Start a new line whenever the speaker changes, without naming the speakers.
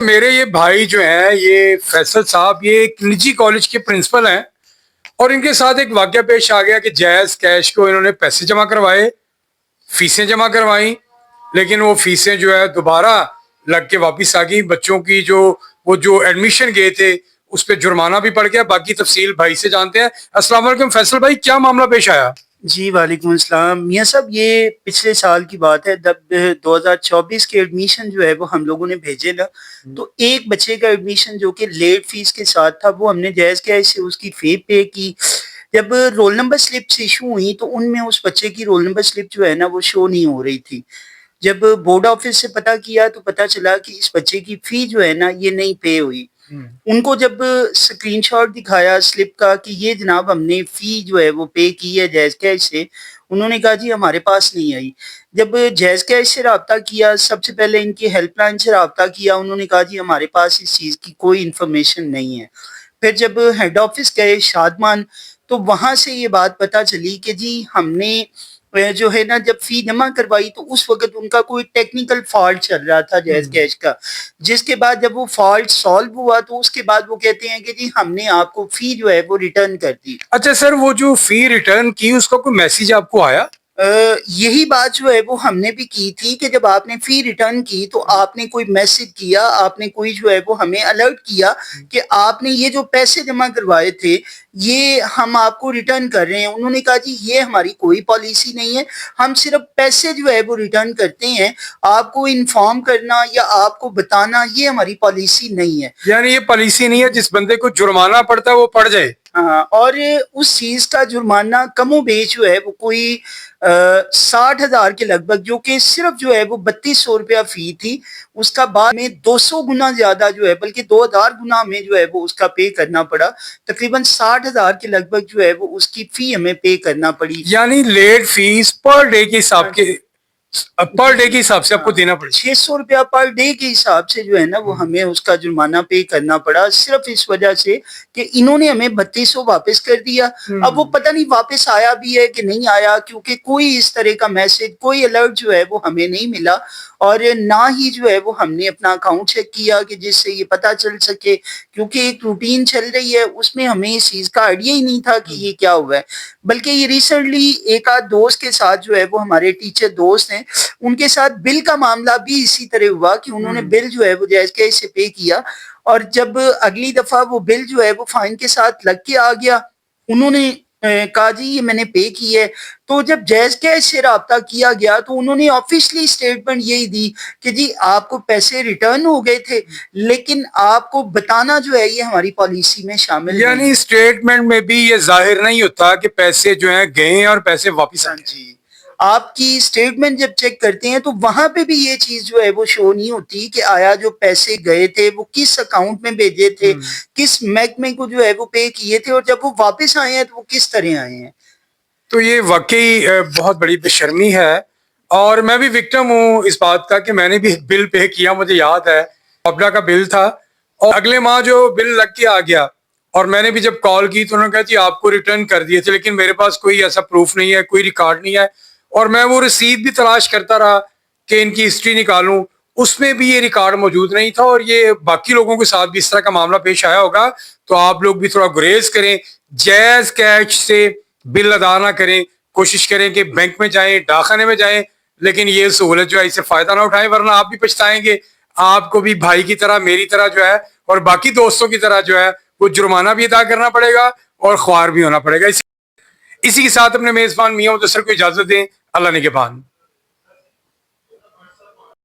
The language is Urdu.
میرے یہ بھائی جو ہیں یہ فیصل صاحب یہ ایک نجی کالج کے پرنسپل ہیں اور ان کے ساتھ ایک واقعہ پیش آ گیا کہ جائز کیش کو انہوں نے پیسے جمع کروائے، فیسیں جمع کروائیں، لیکن وہ فیسیں جو ہے دوبارہ لگ کے واپس آ گئی. بچوں کی جو ایڈمیشن گئے تھے اس پہ جرمانہ بھی پڑ گیا. باقی تفصیل بھائی سے جانتے ہیں. السلام علیکم فیصل بھائی، کیا معاملہ پیش آیا؟
جی وعلیکم السلام میاں صاحب. یہ پچھلے سال کی بات ہے، جب 2024 کے ایڈمیشن جو ہے وہ ہم لوگوں نے بھیجے نا، تو ایک بچے کا ایڈمیشن جو کہ لیٹ فیس کے ساتھ تھا، وہ ہم نے جائز کیش سے اس کی فی پے کی. جب رول نمبر سلپس ایشو ہوئی تو ان میں اس بچے کی رول نمبر سلپ جو ہے نا وہ شو نہیں ہو رہی تھی. جب بورڈ آفس سے پتہ کیا تو پتہ چلا کہ اس بچے کی فی جو ہے نا یہ نہیں پے ہوئی. ان کو جب اسکرین شاٹ دکھایا سلپ کا کہ یہ جناب ہم نے فی جو ہے وہ پے کی ہے جائز کیش سے، انہوں نے کہا جی ہمارے پاس نہیں آئی. جب جائز کیش سے رابطہ کیا، سب سے پہلے ان کی ہیلپ لائن سے رابطہ کیا، انہوں نے کہا جی ہمارے پاس اس چیز کی کوئی انفارمیشن نہیں ہے. پھر جب ہیڈ آفس گئے شادمان، تو وہاں سے یہ بات پتہ چلی کہ جی ہم نے جو ہے نا جب فی جمع کروائی تو اس وقت ان کا کوئی ٹیکنیکل فالٹ چل رہا تھا جائز کیش کا، جس کے بعد جب وہ فالٹ سالو ہوا تو اس کے بعد وہ کہتے ہیں کہ جی ہم نے آپ کو فی جو ہے وہ ریٹرن کر دی.
اچھا سر، وہ جو فی ریٹرن کی اس کا کوئی میسج آپ کو آیا؟
یہی بات جو ہے وہ ہم نے بھی کی تھی کہ جب آپ نے فی ریٹرن کی تو آپ نے کوئی میسج کیا، آپ نے کوئی جو ہے وہ ہمیں الرٹ کیا کہ آپ نے یہ جو پیسے جمع کروائے تھے یہ ہم آپ کو ریٹرن کر رہے ہیں. انہوں نے کہا جی یہ ہماری کوئی پالیسی نہیں ہے، ہم صرف پیسے جو ہے وہ ریٹرن کرتے ہیں، آپ کو انفارم کرنا یا آپ کو بتانا یہ ہماری پالیسی نہیں ہے.
یعنی یہ پالیسی نہیں ہے جس بندے کو جرمانہ پڑتا ہے وہ پڑ جائے.
ہاں، اور اس چیز کا جرمانہ کم و بیش جو ہے وہ کوئی 60,000 کے لگ بھگ، جو کہ صرف جو ہے وہ 3200 روپیہ فی تھی. اس کا بعد میں 200 گنا زیادہ جو ہے بلکہ 2000 گنا ہمیں جو ہے وہ اس کا پے کرنا پڑا. تقریباً 60,000 کے لگ بھگ جو ہے وہ اس کی فی ہمیں پے کرنا پڑی.
یعنی لیٹ فیس پر ڈے کے حساب سے آپ کو دینا پڑے.
600 روپیہ پر ڈے کے حساب سے جو ہے نا وہ ہمیں اس کا جرمانہ پے کرنا پڑا، صرف اس وجہ سے کہ انہوں نے ہمیں 3200 واپس کر دیا. اب وہ پتہ نہیں واپس آیا بھی ہے کہ نہیں آیا، کیونکہ کوئی اس طرح کا میسج، کوئی الرٹ جو ہے وہ ہمیں نہیں ملا، اور نہ ہی جو ہے وہ ہم نے اپنا اکاؤنٹ چیک کیا کہ جس سے یہ پتہ چل سکے، کیونکہ ایک روٹین چل رہی ہے اس میں ہمیں اس چیز کا آئیڈیا ہی نہیں تھا کہ یہ کیا ہوا ہے. بلکہ یہ ریسنٹلی ایک آدھ دوست کے ساتھ جو ہے وہ ہمارے ٹیچر دوست ہیں، ان کے ساتھ بل کا معاملہ بھی اسی طرح ہوا کہ انہوں نے بل جو ہے وہ جائز کیش سے پے کیا، اور جب اگلی دفعہ وہ بل جو ہے وہ فائن کے ساتھ لگ کے آ گیا، انہوں نے کہا جی یہ میں نے پے کی ہے. تو جب جائز کیش سے رابطہ کیا گیا تو انہوں نے آفیشلی اسٹیٹمنٹ یہی دی کہ جی آپ کو پیسے ریٹرن ہو گئے تھے، لیکن آپ کو بتانا جو ہے یہ ہماری پالیسی میں شامل نہیں.
یعنی اسٹیٹمنٹ میں بھی یہ ظاہر نہیں ہوتا کہ پیسے جو ہیں گئے اور پیسے واپس آئے.
جی، آپ کی اسٹیٹمنٹ جب چیک کرتے ہیں تو وہاں پہ بھی یہ چیز جو ہے وہ شو نہیں ہوتی کہ آیا جو پیسے گئے تھے وہ کس اکاؤنٹ میں بھیجے تھے، کس محکمے کو جو ہے وہ پے کیے تھے، اور جب وہ واپس آئے ہیں تو وہ کس طرح آئے ہیں.
تو یہ واقعی بہت بڑی بے شرمی ہے، اور میں بھی وکٹم ہوں اس بات کا کہ میں نے بھی بل پے کیا. مجھے یاد ہے اپنا کا بل تھا، اور اگلے ماہ جو بل لگ کے آ گیا، اور میں نے بھی جب کال کی تو انہوں نے کہا جی آپ کو ریٹرن کر دیے تھے، لیکن میرے پاس کوئی ایسا پروف نہیں ہے، کوئی ریکارڈ نہیں ہے. اور میں وہ رسید بھی تلاش کرتا رہا کہ ان کی ہسٹری نکالوں، اس میں بھی یہ ریکارڈ موجود نہیں تھا. اور یہ باقی لوگوں کے ساتھ بھی اس طرح کا معاملہ پیش آیا ہوگا، تو آپ لوگ بھی تھوڑا گریز کریں، جائز کیش سے بل ادا نہ کریں. کوشش کریں کہ بینک میں جائیں، ڈاکخانے میں جائیں، لیکن یہ سہولت جو ہے اس سے فائدہ نہ اٹھائیں، ورنہ آپ بھی پچھتائیں گے. آپ کو بھی بھائی کی طرح، میری طرح جو ہے اور باقی دوستوں کی طرح جو ہے وہ جرمانہ بھی ادا کرنا پڑے گا اور خوار بھی ہونا پڑے گا. اسی کے ساتھ اپنے میزبان میاں مدثر کو اجازت دیں. اللہ نگہبان.